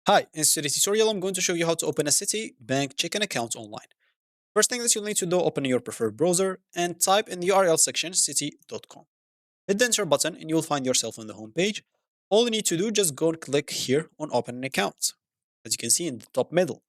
Hi, in today's tutorial, I'm going to show you how to open a Citibank checking account online. First thing that you'll need to do, open your preferred browser and type in the URL section citi.com. Hit the enter button and you'll find yourself on the home page. All you need to do, just go and click here on open an account. As you can see in the top middle.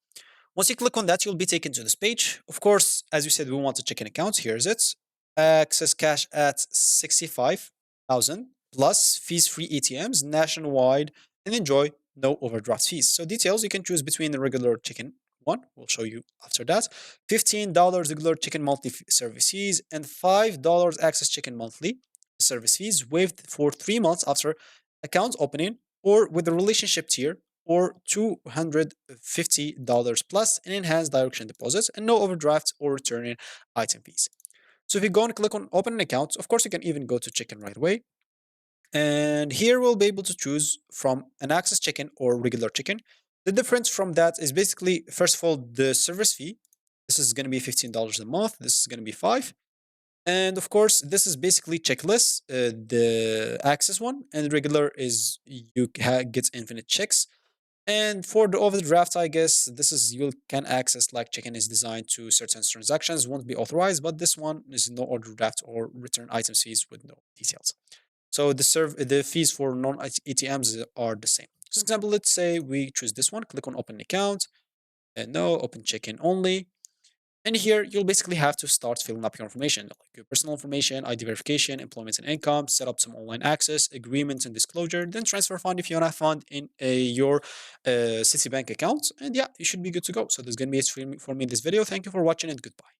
Once you click on that, you'll be taken to this page. Of course, as you said, we want to check an account. Here's it. Access cash at 65,000 plus fees-free ATMs nationwide and enjoy no overdraft fees. So details, you can choose between the regular chicken one. We'll show you after that. $15 regular chicken monthly service fees and $5 access chicken monthly service fees waived for 3 months after account opening or with the relationship tier or $250 plus in enhanced direction deposits and no overdrafts or returning item fees. So if you go and click on open an account, of course you can even go to chicken right away. And here we'll be able to choose from an access chicken or regular chicken. The difference from that is basically, first of all, the service fee. This is going to be $15 a month. This is going to be 5. And of course, this is basically checklist, the access one, and regular is you get infinite checks. And for the overdraft, I guess this is you can access like chicken is designed to certain transactions won't be authorized, but this one is no overdraft or return items fees with no details. So the fees for non-ATMs are the same. For example, let's say we choose this one, click on open account, and no, open chicken only. And here you'll basically have to start filling up your information, like your personal information, ID verification, employment and income, set up some online access, agreements and disclosure, then transfer fund if you want to fund in your Citibank account. And yeah, you should be good to go. So this is going to be it for me in this video. Thank you for watching and goodbye.